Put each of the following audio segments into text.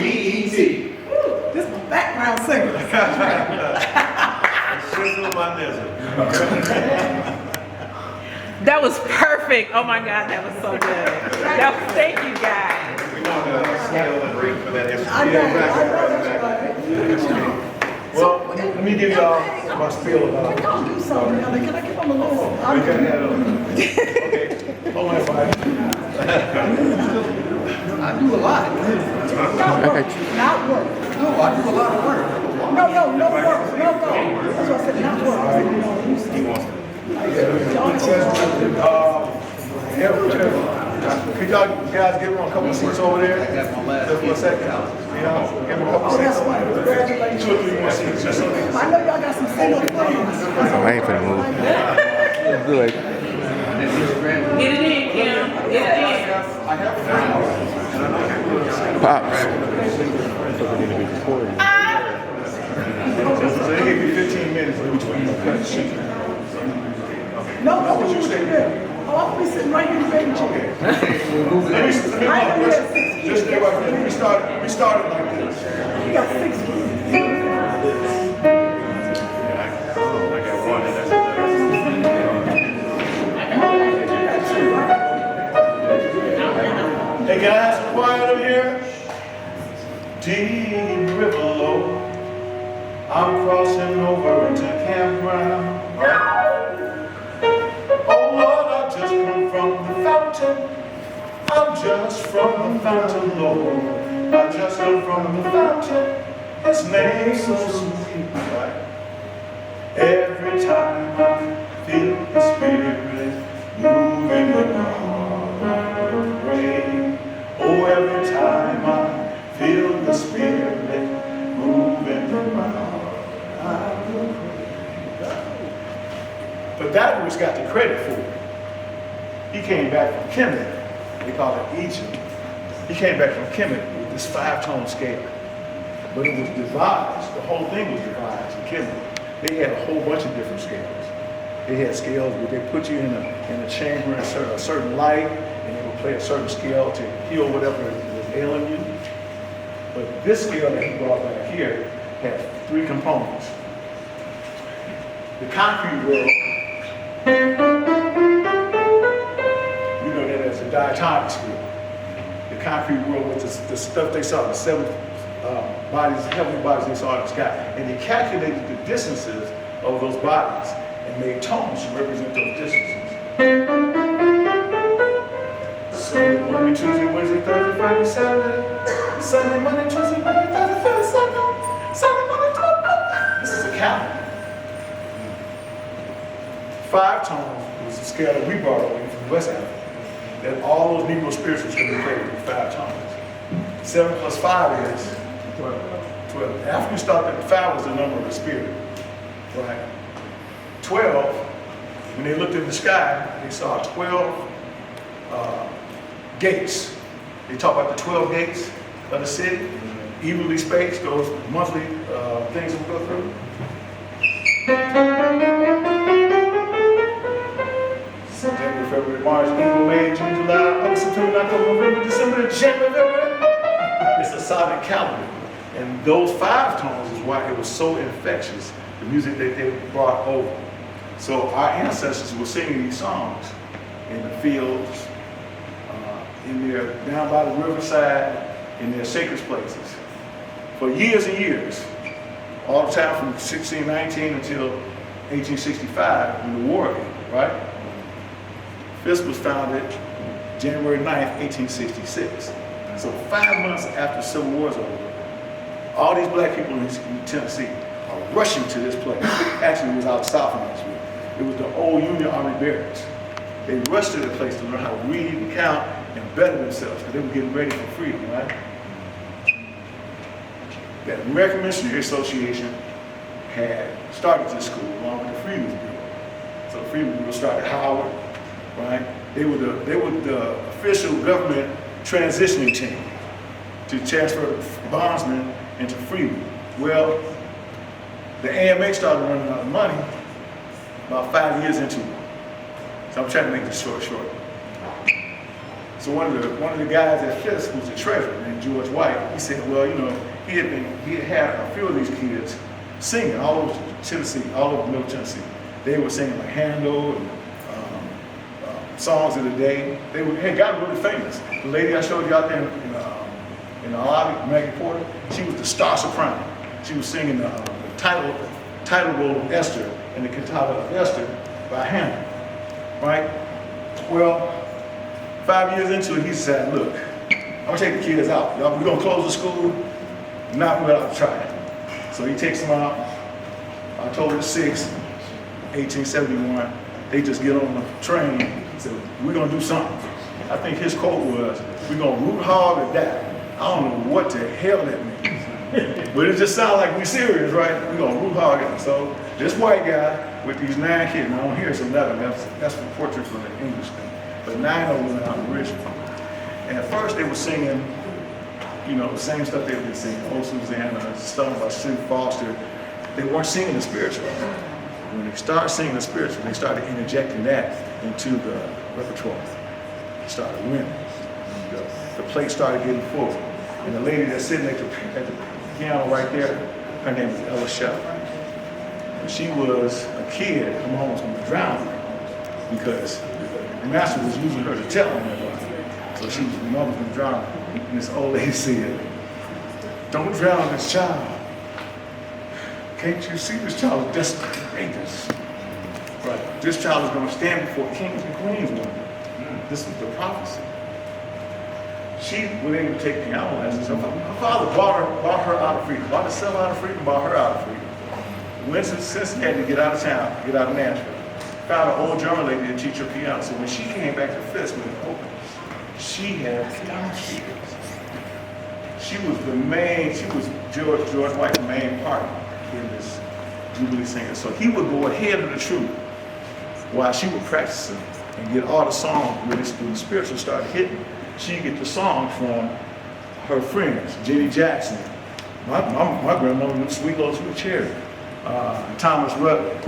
R-E-E-T. This is my background singer. That was perfect. Oh my God, that was so good. Thank you guys. We know the scale and rate for that I know. Well, let me give y'all my spiel about it. I'll do something. Can I give them a little? Okay, hold on, everybody. I do a lot. Not work. Not work. No, I do a lot of work. No work. No go. That's what I said, not work. Could y'all guys give them a couple of seats over there? Just for a second. You know, give them a couple of seats. 2 or 3 more seats. Just so I know y'all got some single friends. I ain't finna move. Do it. Get it in, Kim. Get it in. Pops. So they give you 15 minutes in between the cuts. No, what you say there? Oh, I'm gonna be sitting right here in the baby chair. Just stay right there. We started like this. You got 6 kids. Hey, can I have some quiet up here? Deep river low, I'm crossing over into campground. Oh Lord, I just come from the fountain. I'm just from the fountain, Lord. I just come from the fountain. His name's so sweet. Every time I feel the Spirit moving in my heart, oh, every time I feel the Spirit moving in my heart, I will pray. But that was got the credit for it. He came back from Kemet. They call it Egypt. He came back from Kemet with this 5-tone scale. But it was devised, the whole thing was devised in Kemet. They had a whole bunch of different scales. They had scales where they put you in a chamber in a certain light, and they would play a certain scale to heal whatever was ailing you. But this scale that he brought back here had 3 components. The concrete world, you know that as a diatonic scale. The concrete world was the stuff they saw, the 7 bodies, heavenly bodies they saw in the sky. And they calculated the distances of those bodies and made tones to represent those distances. Sunday, Monday, Tuesday, Wednesday, Thursday, Friday, Saturday. Sunday, Monday, Tuesday, Wednesday, Thursday, Friday, Saturday. Sunday, Monday, Tuesday. This is a calendar. 5 tones was the scale that we brought over from West Africa. That all those Negro spirituals can be played with 5 tones. 7 plus 5 is 12. After we stopped at 5 was the number of the spirit. Right? 12, when they looked in the sky, they saw 12 gates. They talk about the 12 gates of the city, evenly spaced, those monthly things that we go through. January, February, March, April, May, June, July, August, September, October, November, December, January, February. It's a solid calendar. And those 5 tones is why it was so infectious, the music that they brought over. So our ancestors were singing these songs in the fields, in their, down by the riverside, in their sacred places. For years and years, all the time from 1619 until 1865, when the war came, right? Fisk was founded January 9th, 1866. So 5 months after the Civil War is over, all these black people in Tennessee are rushing to this place. Actually, it was out south of Nashville. It was the old Union Army barracks. They rushed to the place to learn how to read and count and better themselves because they were getting ready for freedom, right? The American Missionary Association had started this school along with the Freedmen's Bureau. So the Freedmen's Bureau started at Howard, right? They were the official government transitioning team to transfer bondsmen into freedmen. Well, the AMA started running out of money about 5 years into it. So I'm trying to make this short. So one of the guys at Fisk, who's the treasurer, named and George White, he said, well, you know, he had had a few of these kids singing all over Tennessee, all over Middle Tennessee. They were singing like Handel and songs of the day. They had gotten really famous. The lady I showed you out there in the lobby, Maggie Porter, she was the star soprano. She was singing the title role of Esther in the cantata of Esther by Handel, right? Well, 5 years into it, he said, look, I'm gonna take the kids out. We're gonna close the school, not without trying. So he takes them out, October 6, 1871. They just get on the train and say, we're gonna do something. I think his quote was, we're gonna root hard or die. I don't know what the hell that means. But it just sounds like we're serious, right? We're gonna root hard at it. So this white guy with these 9 kids, now I don't hear it's 11, that's the portrait for the English thing. But 9 of them are original. And at first they were singing, you know, the same stuff they've been singing. Oh, Susanna, stuff by Sue Foster. They weren't singing the spiritual. When they started singing the spiritual, they started interjecting that into the repertoire. They started winning. The plate started getting full. And the lady that's sitting at the piano right there, her name is Ella Shep. And she was a kid, her mom was going to drown her because the master was using her to tell him everything. So she was, the mom was going to drown her. And this old lady said, don't drown this child. Can't you see this child is destined to greatness? Right. This child is going to stand before kings and queens one day. This was the prophecy. She was able to take piano lessons. Her father bought her out of freedom, bought herself out of freedom, bought her out of freedom. Went to Cincinnati to get out of town, get out of Nashville. Found an old German lady to teach her piano. So when she came back to Fisk when it opened, she had piano teachers. She was George White's main partner in this Jubilee Singers. So he would go ahead of the troupe while she was practicing and get all the songs. When the spiritual started hitting, she'd get the song from her friends, Jenny Jackson. My grandmother knew Sweet Little Sweet Cherry. Thomas Rutledge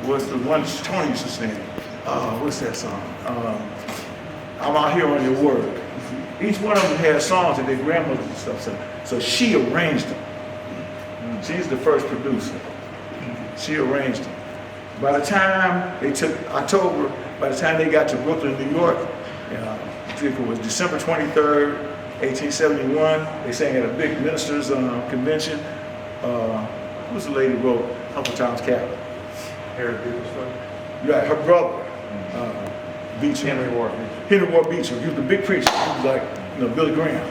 was the one Tony used to sing. What's that song? I'm Out Here on Your Word. Each one of them had songs that their grandmothers and stuff sang. So she arranged them. She's the first producer. She arranged them. By the time they took October, by the time they got to Brooklyn, New York, I think it was December 23rd, 1871, they sang at a big ministers' convention. Who's the lady who wrote Uncle Tom's Cabin? Yeah, her brother, Beecher. Henry Ward Beecher. He was the big preacher. He was like, you know, Billy Graham.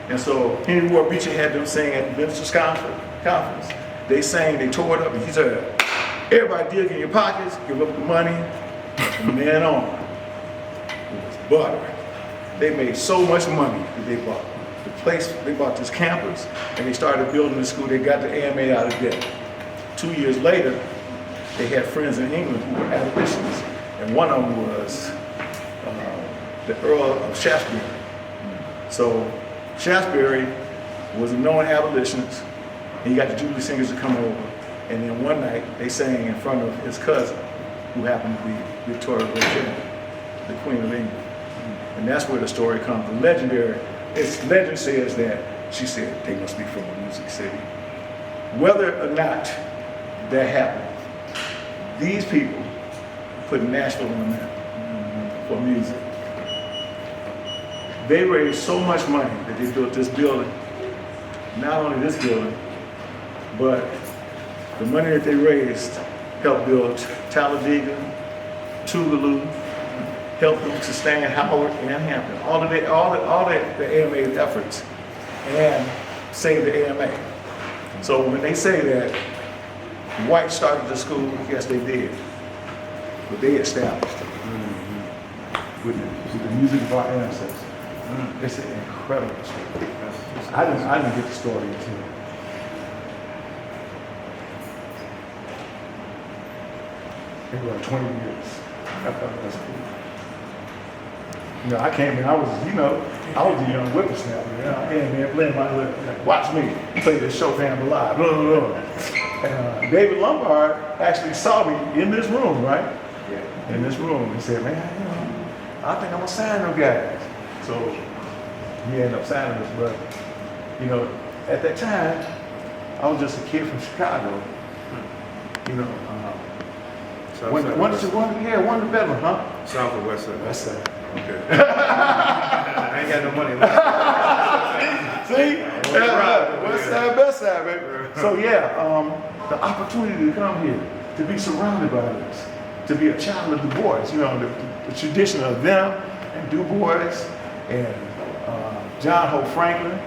And so Henry Ward Beecher had them sing at the ministers' conference. They sang, they tore it up, and he said, everybody dig in your pockets, give up the money, and then on. It was butter. They made so much money that they bought the place, they bought this campus, and they started building the school. They got the AMA out of debt. 2 years later, they had friends in England who were abolitionists, and one of them was the Earl of Shaftesbury. So Shaftesbury was a known abolitionist, and he got the Jubilee Singers to come over. And then one night, they sang in front of his cousin, who happened to be Victoria Rachel, the Queen of England. And that's where the story comes. The legend says that she said they must be from a music city. Whether or not that happened, these people put Nashville on the map for music. They raised so much money that they built this building. Not only this building, but the money that they raised helped build Talladega, Tougaloo, helped them sustain Howard and Hampton. All that the AMA efforts and saved the AMA. So when they say that white started the school, yes they did. But they established it. With the music of our ancestors. It's an incredible story. I didn't get the story until maybe like 20 years after I was school. You know, I came in, I was a young whippersnapper. You know, I came in playing my like, watch me play this Chopin live. Blah, blah, blah. And David Lombard actually saw me in this room, right? In this room, and said, man, I think I'm gonna sign them guys. So he ended up signing us. But you know, at that time, I was just a kid from Chicago. You know, one of the better, huh? South or west side? West side. Okay. I ain't got no money left. See? West side, best side, baby. So yeah, the opportunity to come here, to be surrounded by this, to be a child of Du Bois, you know, the tradition of them and Du Bois and John Hope Franklin.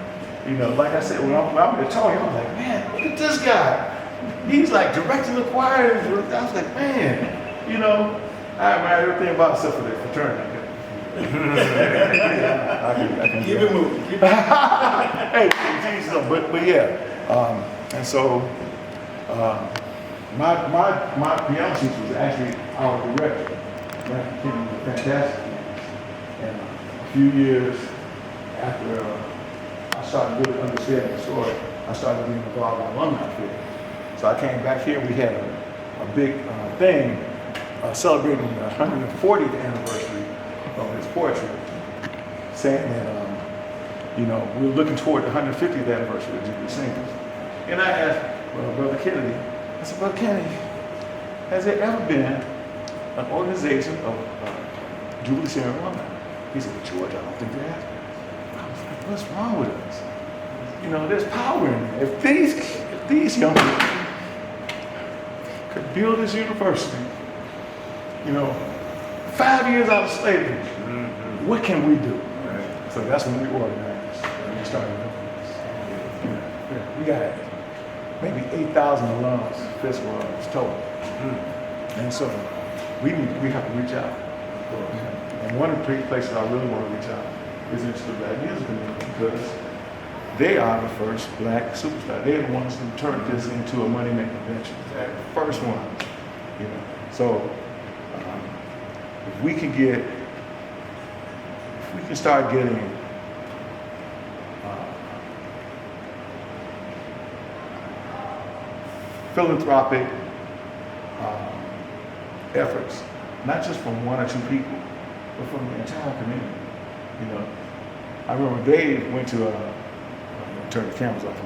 You know, like I said, when I'm there talking, I was like, man, look at this guy. He's like directing the choir. I was like, man, you know, I admire everything about except for the fraternity. I can keep it moving. Hey, Jesus, but yeah, and so my piano teacher was actually our director. That was fantastic. And a few years after I started really understanding the story, I started being involved in alumni field. So I came back here. We had a big thing celebrating the 140th anniversary of his poetry, saying that you know, we were looking toward the 150th anniversary of Jubilee Singers. And I asked Brother Kennedy, I said, Brother Kennedy, has there ever been an organization of Jubilee Singer alumni? He said, George, I don't think there has been. I was like, what's wrong with us? You know, there's power in there. If these young people could build this university, you know, 5 years out of slavery, what can we do? Right. So that's when we organized and we started doing this. Yeah. We got maybe 8,000 alums, Fisk was total. And so we have to reach out. And one of the places I really want to reach out is into the Black music community, because they are the first Black superstar. They're the ones who turned this into a money-making venture. They're the first ones, you know. So if we can start getting philanthropic efforts, not just from one or two people, but from the entire community. You know, I remember Dave went to turn the cameras off.